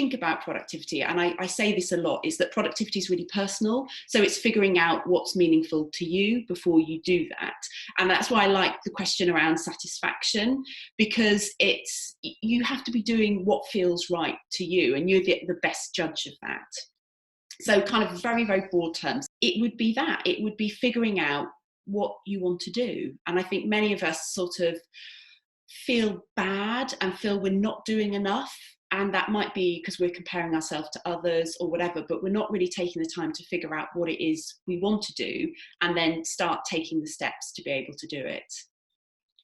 think about productivity, and I say this a lot, is that productivity is really personal. So it's figuring out what's meaningful to you before you do that. And that's why I like the question around satisfaction, because you have to be doing what feels right to you, and you're the best judge of that. So kind of very, very broad terms, it would be that. It would be figuring out what you want to do. And I think many of us sort of feel bad and feel we're not doing enough. And that might be because we're comparing ourselves to others or whatever, but we're not really taking the time to figure out what it is we want to do and then start taking the steps to be able to do it.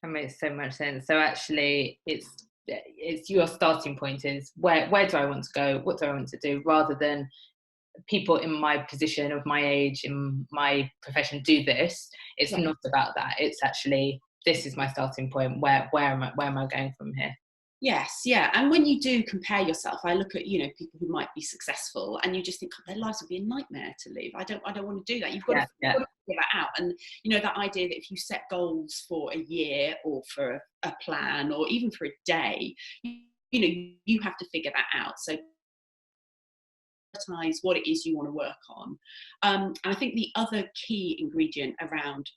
That makes so much sense. So actually it's your starting point is where do I want to go? What do I want to do? Rather than people in my position of my age, in my profession, do this. It's not about that. It's actually, this is my starting point. Where am I going from here? Yes, yeah. And when you do compare yourself, I look at, people who might be successful and you just think, God, their lives would be a nightmare to live. I don't want to do that. You've got to figure that out. And, that idea that if you set goals for a year or for a plan or even for a day, you have to figure that out. So prioritize what it is you want to work on. And I think the other key ingredient around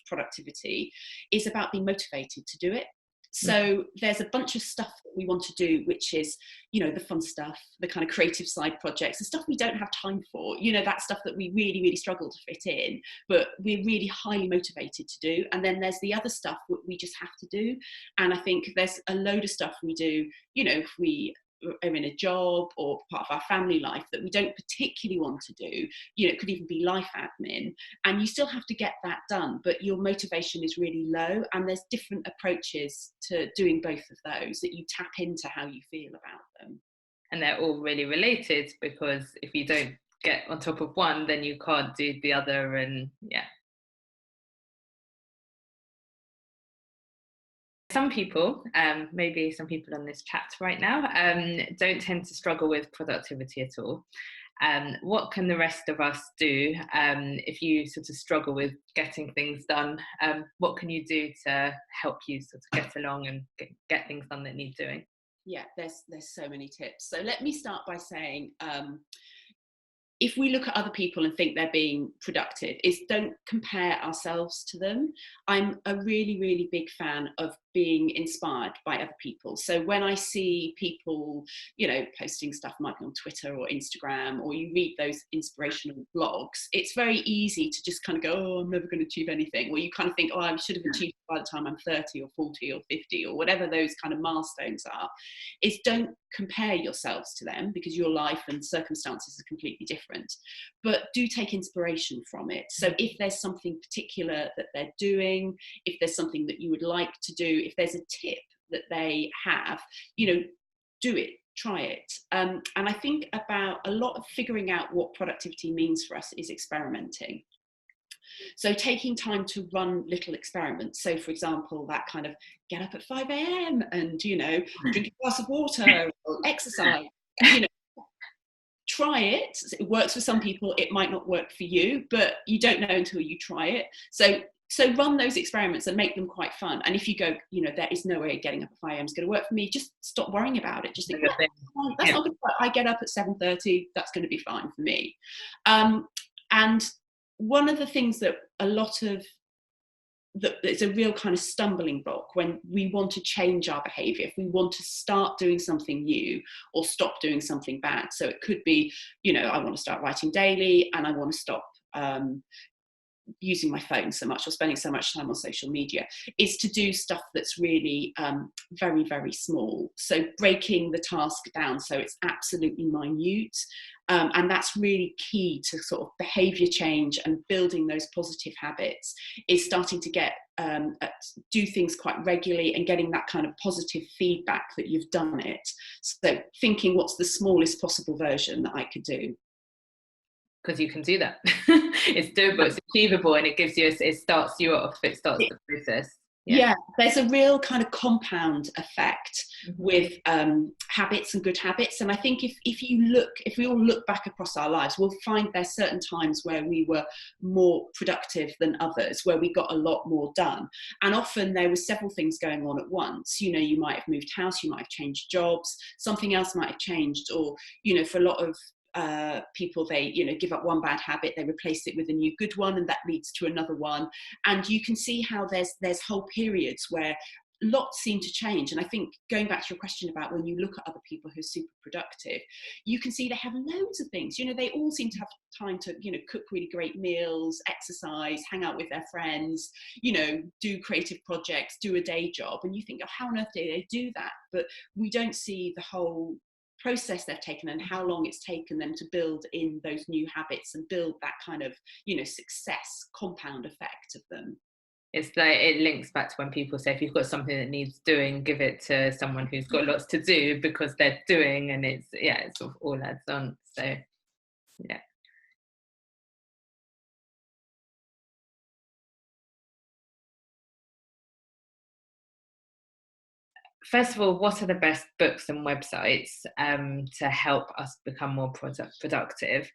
productivity is about being motivated to do it. So there's a bunch of stuff that we want to do, which is, the fun stuff, the kind of creative side projects, the stuff we don't have time for, that stuff that we really, really struggle to fit in, but we're really highly motivated to do. And then there's the other stuff that we just have to do. And I think there's a load of stuff we do, if we are in a job or part of our family life that we don't particularly want to do, it could even be life admin, and you still have to get that done, but your motivation is really low. And there's different approaches to doing both of those that you tap into how you feel about them. And they're all really related, because if you don't get on top of one, then you can't do the other. And some people, maybe some people on this chat right now, don't tend to struggle with productivity at all. What can the rest of us do if you sort of struggle with getting things done? What can you do to help you sort of get along and get things done that need doing? Yeah, there's so many tips. So let me start by saying, if we look at other people and think they're being productive, is don't compare ourselves to them. I'm a really, really big fan of being inspired by other people. So when I see people, posting stuff, might be on Twitter or Instagram, or you read those inspirational blogs, it's very easy to just kind of go, oh, I'm never going to achieve anything. Or you kind of think, oh, I should have achieved it by the time I'm 30 or 40 or 50 or whatever those kind of milestones are. Is don't compare yourselves to them, because your life and circumstances are completely different. But do take inspiration from it. So if there's something particular that they're doing, if there's something that you would like to do, if there's a tip that they have, do it, try it. And I think about a lot of figuring out what productivity means for us is experimenting. So taking time to run little experiments. So for example, that kind of get up at 5 a.m. and, drink a glass of water or exercise, try it. It works for some people, it might not work for you, but you don't know until you try it. So run those experiments and make them quite fun. And if you go, there is no way getting up at 5 a.m. is going to work for me, just stop worrying about it. Just think, that's not going to work. I get up at 7:30, that's going to be fine for me. And one of the things that it's a real kind of stumbling block when we want to change our behavior, if we want to start doing something new or stop doing something bad. So it could be, I want to start writing daily, and I want to stop using my phone so much or spending so much time on social media, is to do stuff that's really very, very small. So breaking the task down so it's absolutely minute. And that's really key to sort of behavior change and building those positive habits, is starting to get do things quite regularly and getting that kind of positive feedback that you've done it. So thinking, what's the smallest possible version that I could do? Because you can do that. It's doable, it's achievable, and it gives you, it starts you off, it starts the process. Yeah, there's a real kind of compound effect with habits and good habits. And I think if we all look back across our lives, we'll find there's certain times where we were more productive than others, where we got a lot more done. And often there were several things going on at once. You know, you might have moved house, you might have changed jobs, something else might have changed, or, you know, for a lot of people, they, you know, give up one bad habit, they replace it with a new good one, and that leads to another one. And you can see how there's whole periods where lots seem to change. And I think, going back to your question about when you look at other people who are super productive, you can see they have loads of things. You know, they all seem to have time to, you know, cook really great meals, exercise, hang out with their friends, you know, do creative projects, do a day job. And you think, oh, how on earth do they do that? But we don't see the whole process they've taken and how long it's taken them to build in those new habits and build that kind of, you know, success compound effect of them. It's like, it links back to when people say, if you've got something that needs doing, give it to someone who's got lots to do, because they're doing, and it's sort of all adds on. So yeah. First of all, what are the best books and websites to help us become more productive?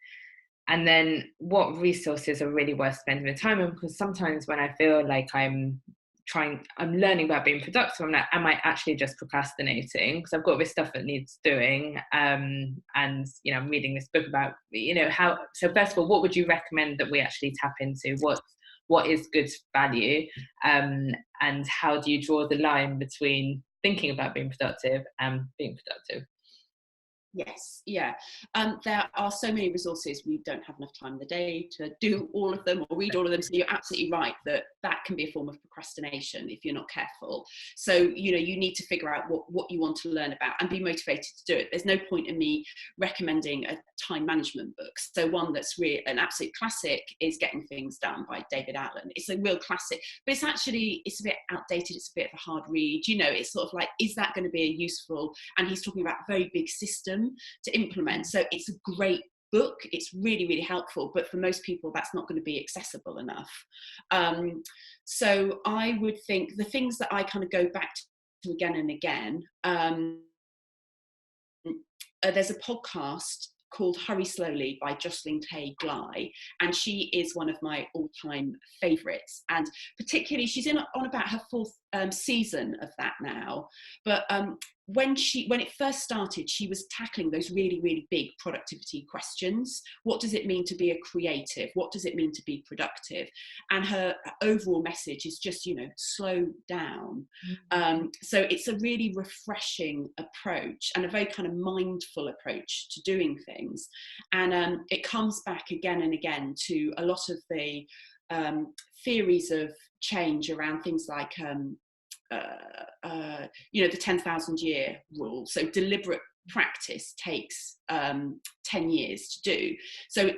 And then what resources are really worth spending the time on? Because sometimes when I feel like I'm learning about being productive, I'm like, am I actually just procrastinating? Because I've got this stuff that needs doing. And, you know, I'm reading this book about, you know, how, so first of all, what would you recommend that we actually tap into? What is good value? And how do you draw the line between thinking about being productive and being productive? Yes, yeah. There are so many resources. We don't have enough time in the day to do all of them or read all of them. So you're absolutely right that that can be a form of procrastination if you're not careful. So, you know, you need to figure out what you want to learn about and be motivated to do it. There's no point in me recommending a time management book. So one that's really an absolute classic is Getting Things Done by David Allen. It's a real classic, but it's a bit outdated. It's a bit of a hard read. You know, it's sort of like, is that going to be a useful, and he's talking about a very big system to implement. So it's a great book. It's really, really helpful. But for most people, that's not going to be accessible enough. So I would think the things that I kind of go back to again and again, there's a podcast called Hurry Slowly by Jocelyn Tay Gly, and she is one of my all-time favourites, and particularly she's on about her fourth season of that now. But when it first started, she was tackling those really, really big productivity questions. What does it mean to be a creative? What does it mean to be productive? And her overall message is just, you know, slow down. So it's a really refreshing approach and a very kind of mindful approach to doing things. And it comes back again and again to a lot of the theories of change around things like you know, the 10,000 year rule. So deliberate practice takes 10 years to do. So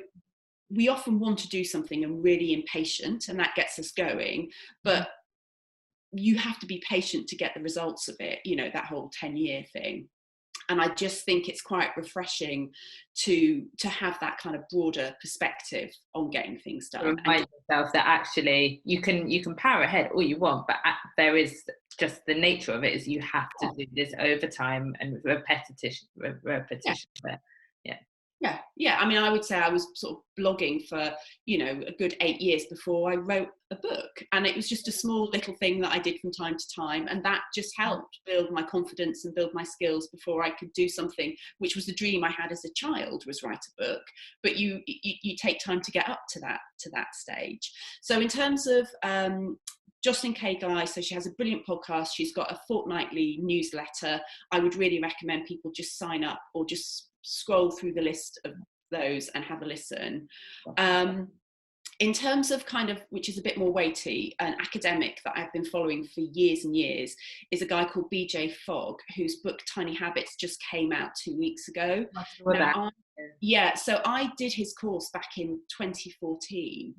we often want to do something and really impatient, and that gets us going, but you have to be patient to get the results of it, you know, that whole 10-year thing. And I just think it's quite refreshing to have that kind of broader perspective on getting things done. Remind yourself that actually you can power ahead all you want, but there is just the nature of it is you have to do this over time and repetition. Yeah. I mean, I would say I was sort of blogging for, you know, a good 8 years before I wrote a book. And it was just a small little thing that I did from time to time. And that just helped build my confidence and build my skills before I could do something, which was the dream I had as a child, was write a book. But you take time to get up to that stage. So in terms of Jocelyn K. Gly, so she has a brilliant podcast. She's got a fortnightly newsletter. I would really recommend people just sign up or just scroll through the list of those and have a listen. In terms of kind of, which is a bit more weighty, an academic that I've been following for years and years is a guy called BJ Fogg, whose book Tiny Habits just came out 2 weeks ago. So I did his course back in 2014.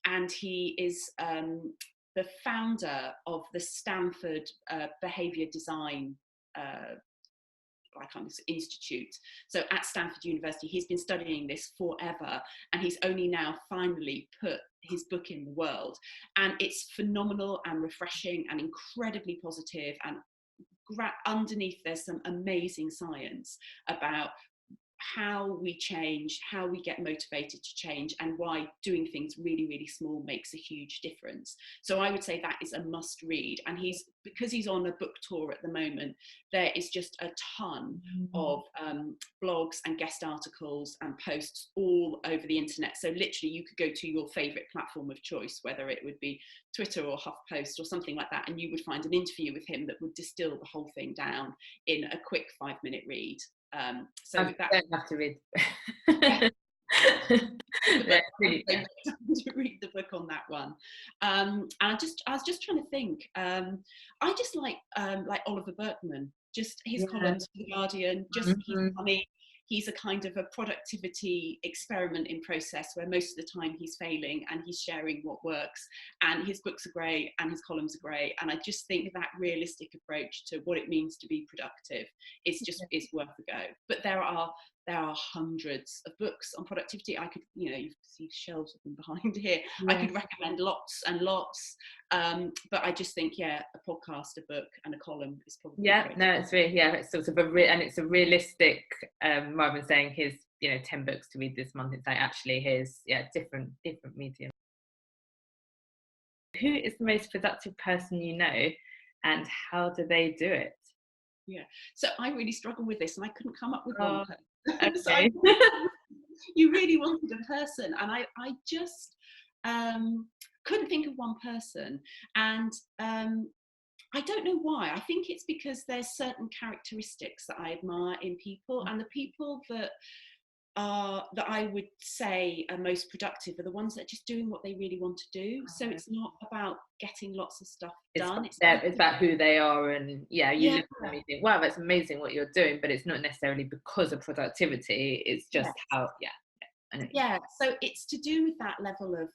And he is the founder of the Stanford behavior design kind of institute. So at Stanford University, he's been studying this forever, and he's only now finally put his book in the world. And it's phenomenal and refreshing and incredibly positive, and underneath there's some amazing science about how we change, how we get motivated to change, and why doing things really, really small makes a huge difference. So I would say that is a must read. And because he's on a book tour at the moment, there is just a ton of blogs and guest articles and posts all over the internet. So literally you could go to your favorite platform of choice, whether it would be Twitter or HuffPost or something like that, and you would find an interview with him that would distill the whole thing down in a quick 5-minute read. So I that don't have to read. yeah. Really, yeah. To read the book on that one. And I was just trying to think. I just like Oliver Burkeman, just his columns for The Guardian. Just he's funny. He's a kind of a productivity experiment in process where most of the time he's failing and he's sharing what works. And his books are great and his columns are great. And I just think that realistic approach to what it means to be productive is worth a go. But there are hundreds of books on productivity. I could, you can see shelves of them behind here. I could recommend lots and lots. But I just think, a podcast, a book, and a column is probably great. No, it's really, it's sort of and it's a realistic, rather than saying here's 10 books to read this month, it's like actually here's different medium. Who is the most productive person you know, and how do they do it? So I really struggle with this, and I couldn't come up with one person. Okay. So you really wanted a person, and I just couldn't think of one person. And I don't know why. I think it's because there's certain characteristics that I admire in people, and the people that I would say are most productive are the ones that are just doing what they really want to do. So it's not about getting lots of stuff done. It's about who they are, and you look at them and you think, wow, that's amazing what you're doing, but it's not necessarily because of productivity. It's just how so it's to do with that level of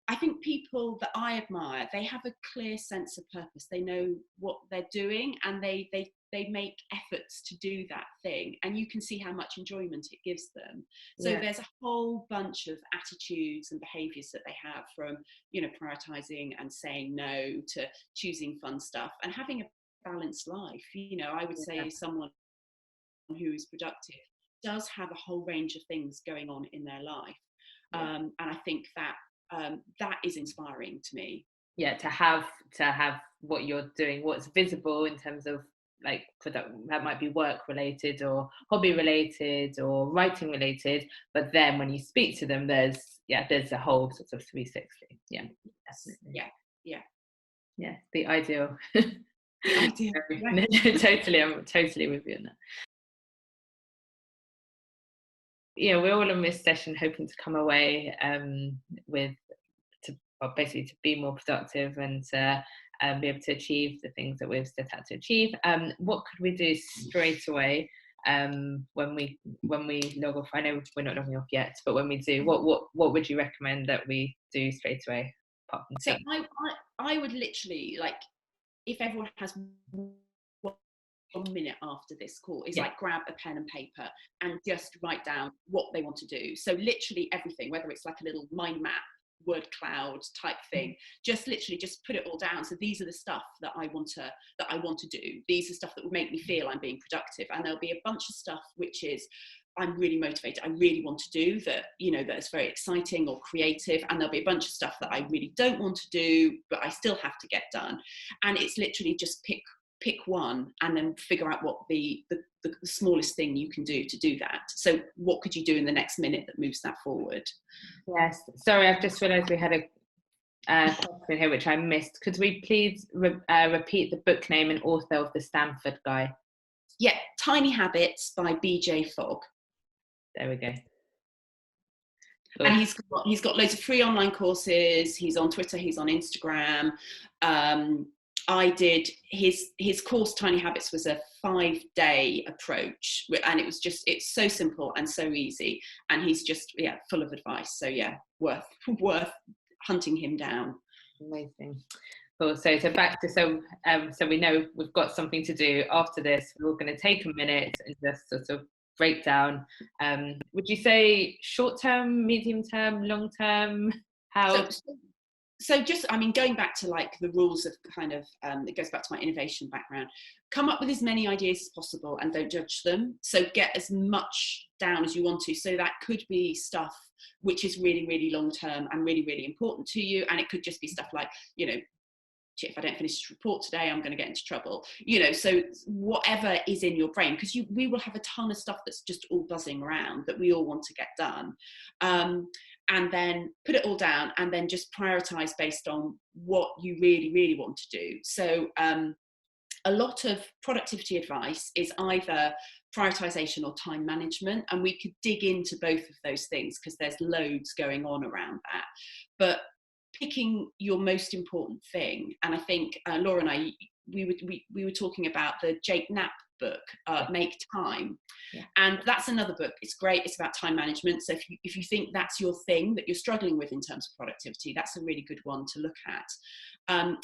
I think people that I admire, they have a clear sense of purpose. They know what they're doing, and they make efforts to do that thing, and you can see how much enjoyment it gives them. So there's a whole bunch of attitudes and behaviours that they have, from prioritizing and saying no to choosing fun stuff and having a balanced life. I would say someone who is productive does have a whole range of things going on in their life, and I think that that is inspiring to me. To have what you're doing, what's visible in terms of like that might be work related or hobby related or writing related, but then when you speak to them, there's a whole sort of 360. Definitely. The ideal. The ideal. Totally, I'm totally with you on that. We're all in this session hoping to come away basically to be more productive and to be able to achieve the things that we've set out to achieve. What could we do straight away when we log off? I know we're not logging off yet, but when we do, what would you recommend that we do straight away? Apart from so I would literally, like, if everyone has 1 minute after this call, is like grab a pen and paper and just write down what they want to do. So literally everything, whether it's like a little mind map, word cloud type thing, just put it all down. So these are the stuff that I want to do. These are stuff that will make me feel I'm being productive. And there'll be a bunch of stuff which is I'm really motivated, I really want to do that, that is very exciting or creative. And there'll be a bunch of stuff that I really don't want to do, but I still have to get done. And it's literally just pick one and then figure out what the smallest thing you can do to do that. So what could you do in the next minute that moves that forward? Yes, sorry, I've just realised we had a question here which I missed. Could we please repeat the book name and author of The Stanford Guy? Tiny Habits by BJ Fogg. There we go. Cool. And he's got loads of free online courses. He's on Twitter, he's on Instagram. I did his course Tiny Habits was a 5-day approach, and it's so simple and so easy, and he's just full of advice. So worth hunting him down. Amazing. Cool. So back to so we know we've got something to do after this. We're all going to take a minute and just sort of break down. Would you say short term, medium term, long term? How? So just, I mean, going back to like the rules of kind of, it goes back to my innovation background, come up with as many ideas as possible and don't judge them. So get as much down as you want to. So that could be stuff which is really, really long term and really, really important to you. And it could just be stuff like, you know, if I don't finish this report today, I'm going to get into trouble. You know, so whatever is in your brain, because we will have a ton of stuff that's just all buzzing around that we all want to get done. And then put it all down and then just prioritize based on what you really, really want to do. So a lot of productivity advice is either prioritization or time management. And we could dig into both of those things because there's loads going on around that. But picking your most important thing, and I think Laura and I, we were talking about the Jake Knapp book, Make Time, and that's another book. It's great. It's about time management. So if you think that's your thing that you're struggling with in terms of productivity, that's a really good one to look at.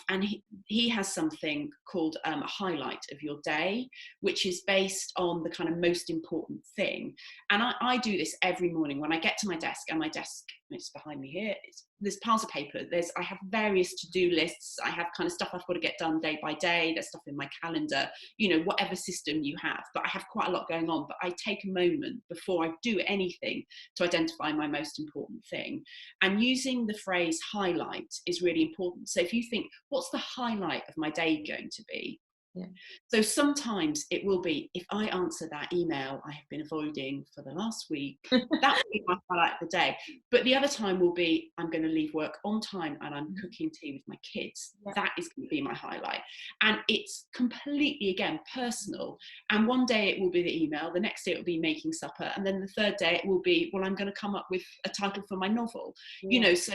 And he has something called a highlight of your day, which is based on the kind of most important thing. And I do this every morning when I get to my desk, and my desk, it's behind me here, there's piles of paper. I have various to-do lists. I have kind of stuff I've got to get done day by day. There's stuff in my calendar, you know, whatever system you have. But I have quite a lot going on. But I take a moment before I do anything to identify my most important thing. And using the phrase highlight is really important. So if you think, what's the highlight of my day going to be? Yeah. So sometimes it will be, if I answer that email I have been avoiding for the last week, that will be my highlight of the day. But the other time will be, I'm going to leave work on time and I'm cooking tea with my kids. Yeah. That is going to be my highlight. And it's completely, again, personal. And one day it will be the email, the next day it will be making supper. And then the third day it will be, well, I'm going to come up with a title for my novel. Yeah. You know, so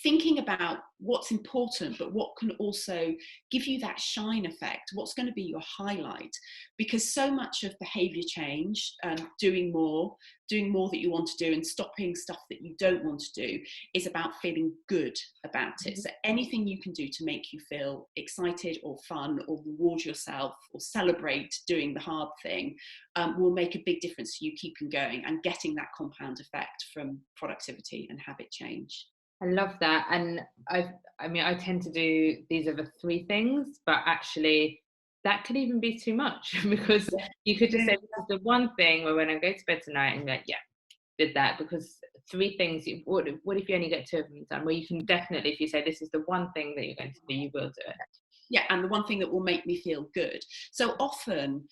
thinking about what's important, but what can also give you that shine effect, what's going to be your highlight, because so much of behavior change, doing more that you want to do and stopping stuff that you don't want to do, is about feeling good about it. So anything you can do to make you feel excited or fun or reward yourself or celebrate doing the hard thing will make a big difference to you keeping going and getting that compound effect from productivity and habit change. I love that. And I tend to do these other three things, but actually that could even be too much, because you could just say, this is the one thing where when I go to bed tonight and like, yeah, did that, because three things, what if you only get two of them done? Well, you can definitely, if you say this is the one thing that you're going to do, you will do it. Yeah, and the one thing that will make me feel good. So often,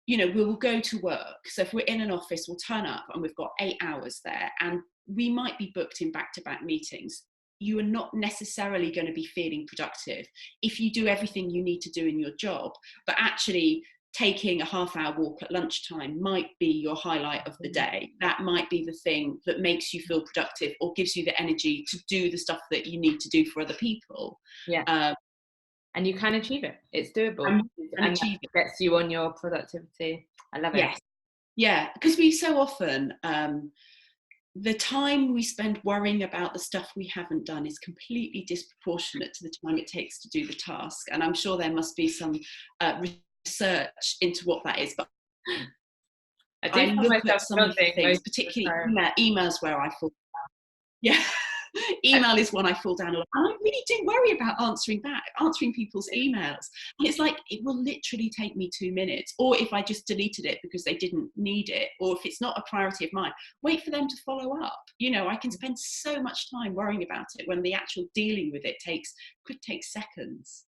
you know, we will go to work. So if we're in an office, we'll turn up and we've got 8 hours there, and we might be booked in back-to-back meetings. You are not necessarily going to be feeling productive if you do everything you need to do in your job, but actually taking a half-hour walk at lunchtime might be your highlight of the day. That might be the thing that makes you feel productive or gives you the energy to do the stuff that you need to do for other people. Yeah. And you can achieve it. It's doable. And achieve it gets you on your productivity. I love it. Yes. Yeah, because we so often, the time we spend worrying about the stuff we haven't done is completely disproportionate to the time it takes to do the task. And I'm sure there must be some research into what that is. But I look at some of the things, particularly emails where I fall down. Yeah, email is one I fall down a lot. And I really do worry about answering people's emails. And it's like, it will literally take me 2 minutes. Or if I just deleted it because they didn't need it, or if it's not a priority of mine, wait for them to follow up. You know, I can spend so much time worrying about it when the actual dealing with it could take seconds.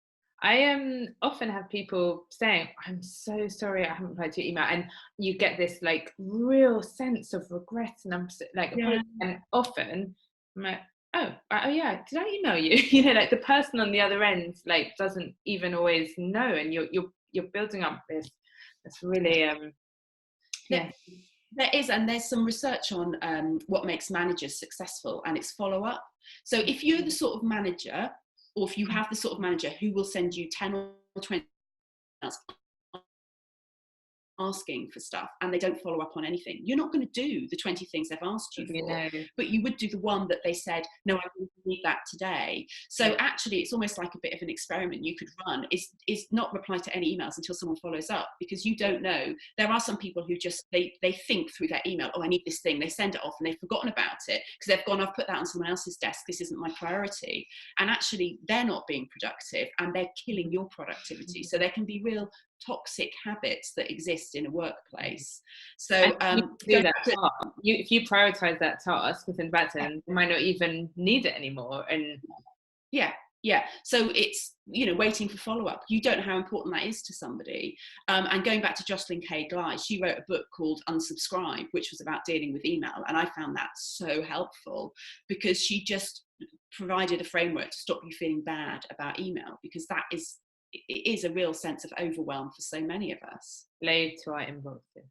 I often have people saying, I'm so sorry I haven't replied to your email, and you get this like real sense of regret, and I'm like, and often I'm like, oh yeah, did I email you? You know, like the person on the other end like doesn't even always know, and you're building up this really There is, and there's some research on what makes managers successful, and it's follow up. So if you're the sort of manager, or if you have the sort of manager who will send you 10 or 20 emails asking for stuff and they don't follow up on anything, you're not going to do the 20 things they've asked you for, but you would do the one that they said, no, I need that today. So actually it's almost like a bit of an experiment you could run, is not reply to any emails until someone follows up, because you don't know. There are some people who just they think through their email, oh, I need this thing, they send it off and they've forgotten about it because they've gone, I've put that on someone else's desk, this isn't my priority. And actually they're not being productive and they're killing your productivity. So there can be real toxic habits that exist in a workplace. So if you prioritize that task within Baton, you might not even need it anymore. And so it's, waiting for follow-up. You don't know how important that is to somebody. And going back to Jocelyn K. Gly, she wrote a book called Unsubscribe, which was about dealing with email, and I found that so helpful because she just provided a framework to stop you feeling bad about email, because it is a real sense of overwhelm for so many of us. Load to our inboxes.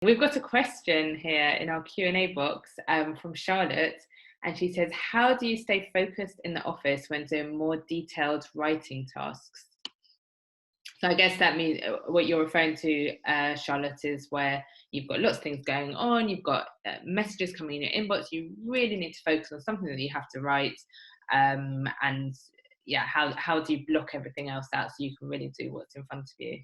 We've got a question here in our Q&A box from Charlotte, and she says, how do you stay focused in the office when doing more detailed writing tasks? So I guess that means what you're referring to, Charlotte, is where you've got lots of things going on, you've got messages coming in your inbox, you really need to focus on something that you have to write. And how do you block everything else out so you can really do what's in front of you?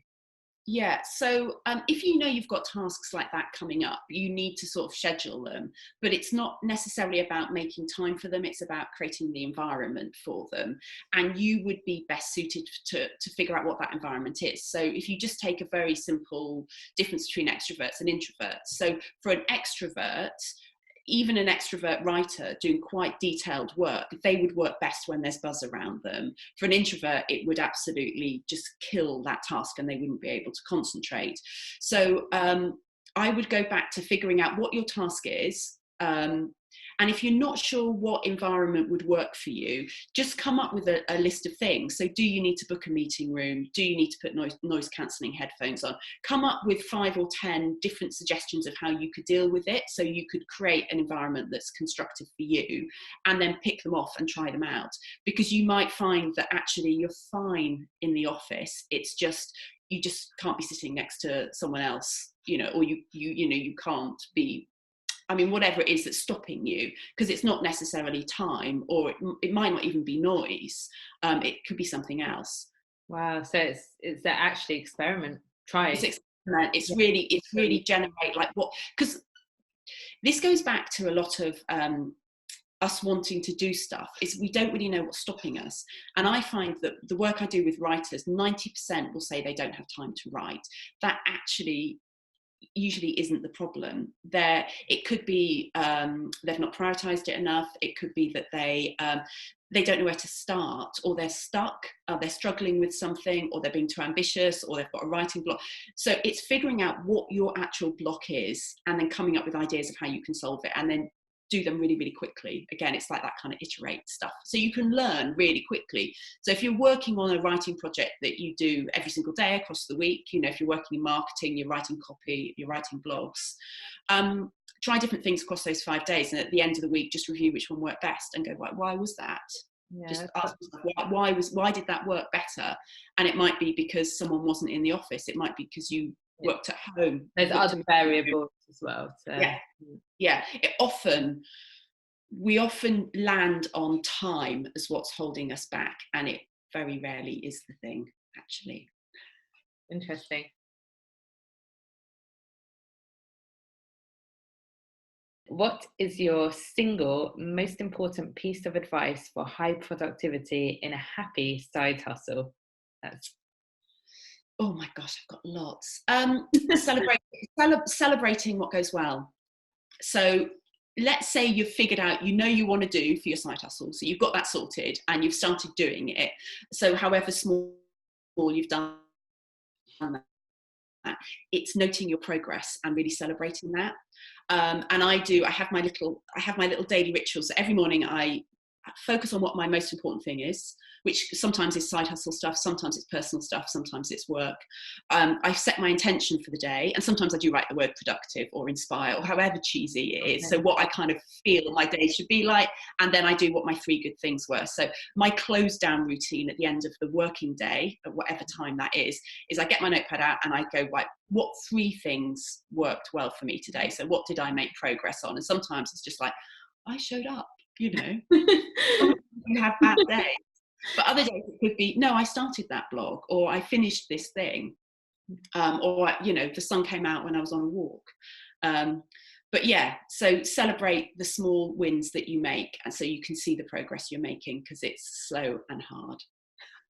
Yeah, so if you've got tasks like that coming up, you need to sort of schedule them, but it's not necessarily about making time for them, it's about creating the environment for them. And you would be best suited to figure out what that environment is. So if you just take a very simple difference between extroverts and introverts. So for an extrovert, even an extrovert writer doing quite detailed work, they would work best when there's buzz around them. For an introvert, it would absolutely just kill that task and they wouldn't be able to concentrate. So I would go back to figuring out what your task is. And if you're not sure what environment would work for you, just come up with a list of things. So do you need to book a meeting room? Do you need to put noise cancelling headphones on? Come up with 5 or 10 different suggestions of how you could deal with it. So you could create an environment that's constructive for you and then pick them off and try them out. Because you might find that actually you're fine in the office. It's just, you just can't be sitting next to someone else, or you can't be, whatever it is that's stopping you, because it's not necessarily time, or it might not even be noise. It could be something else. Wow. So it's that actually experiment. Try. It's really generate like what, because this goes back to a lot of us wanting to do stuff, is we don't really know what's stopping us. And I find that the work I do with writers, 90% will say they don't have time to write. That actually usually isn't the problem. It could be they've not prioritized it enough. It could be that they don't know where to start, or they're stuck, they're struggling with something, or they're being too ambitious, or they've got a writing block. So it's figuring out what your actual block is and then coming up with ideas of how you can solve it, and then do them really, really quickly. Again, it's like that kind of iterate stuff. So you can learn really quickly. So if you're working on a writing project that you do every single day across the week, if you're working in marketing, you're writing copy, you're writing blogs, try different things across those 5 days. And at the end of the week, just review which one worked best and go, why was that? Yeah, just ask yourself, why did that work better? And it might be because someone wasn't in the office. It might be because you worked at home. There's other variables as well. So. Yeah. We often land on time as what's holding us back, and it very rarely is the thing, actually. Interesting. What is your single most important piece of advice for high productivity in a happy side hustle? Oh my gosh, I've got lots. Celebrating what goes well. So let's say you've figured out, you want to do for your side hustle. So you've got that sorted and you've started doing it. So however small you've done that, it's noting your progress and really celebrating that. And I have my little daily rituals. So every morning I focus on what my most important thing is, which sometimes is side hustle stuff, sometimes it's personal stuff, sometimes it's work. I set my intention for the day, and sometimes I do write the word productive or inspire or however cheesy it is. So what I kind of feel my day should be like, and then I do what my 3 good things were. So my close down routine at the end of the working day, at whatever time that is I get my notepad out and I go, right, what 3 things worked well for me today? So what did I make progress on? And sometimes it's just like, I showed up, you know. You have bad days, but other days it could be, no, I started that blog, or I finished this thing, or you know, the sun came out when I was on a walk. But yeah, so celebrate the small wins that you make, and so you can see the progress you're making, because it's slow and hard.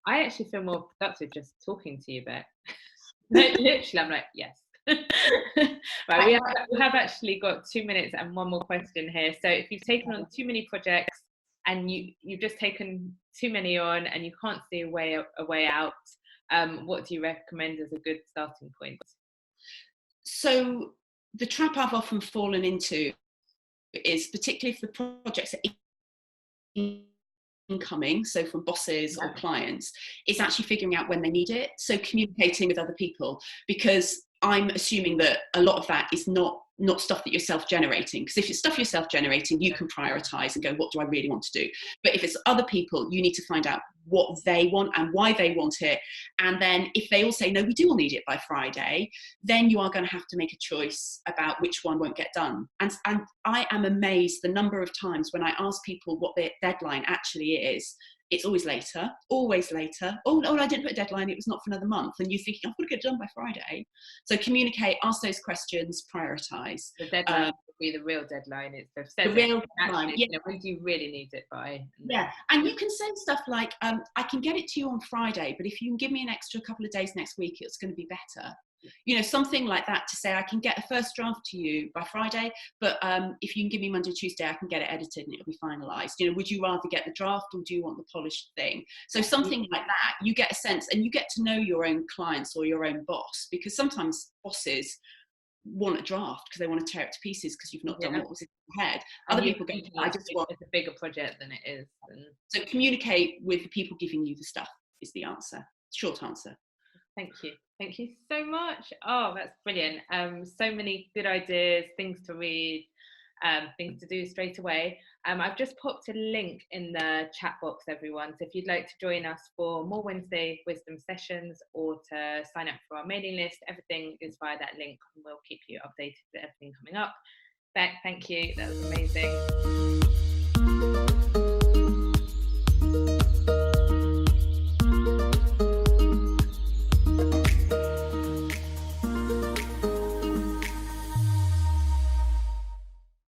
I actually feel more productive just talking to you, Bec. Literally, I'm like, yes. Right, we have actually got 2 minutes and one more question here. So if you've taken on too many projects and you've just taken too many on and you can't see a way out, what do you recommend as a good starting point? So the trap I've often fallen into is, particularly if the projects are incoming, so from bosses or clients, is actually figuring out when they need it. So communicating with other people, because I'm assuming that a lot of that is not stuff that you're self-generating, because if it's stuff you're self-generating, you can prioritize and go, what do I really want to do? But if it's other people, you need to find out what they want and why they want it. And then if they all say, no, we do all need it by Friday, then you are going to have to make a choice about which one won't get done. And I am amazed the number of times when I ask people what their deadline actually is, it's always later, always later. Oh, no, I didn't put a deadline, it was not for another month. And you're thinking, I've got to get it done by Friday. So communicate, ask those questions, prioritize. The deadline will be the real deadline. It's the real deadline. Actually, yeah. When do you really need it by? Yeah, and you can say stuff like, I can get it to you on Friday, but if you can give me an extra couple of days next week, it's going to be better. You know, something like that, to say, I can get a first draft to you by Friday, but if you can give me Monday, Tuesday, I can get it edited and it'll be finalized. You know, would you rather get the draft, or do you want the polished thing? So something like that, you get a sense, and you get to know your own clients or your own boss, because sometimes bosses want a draft because they want to tear it to pieces because you've not done what was in your head. Other people go, I just want, it's a bigger project than it is. So communicate with the people giving you the stuff is the answer. Short answer. Thank you so much. Oh, that's brilliant. So many good ideas, things to read, things to do straight away. I've just popped a link in the chat box, everyone. So if you'd like to join us for more Wednesday wisdom sessions, or to sign up for our mailing list, everything is via that link, and we'll keep you updated with everything coming up. Bec, thank you. That was amazing.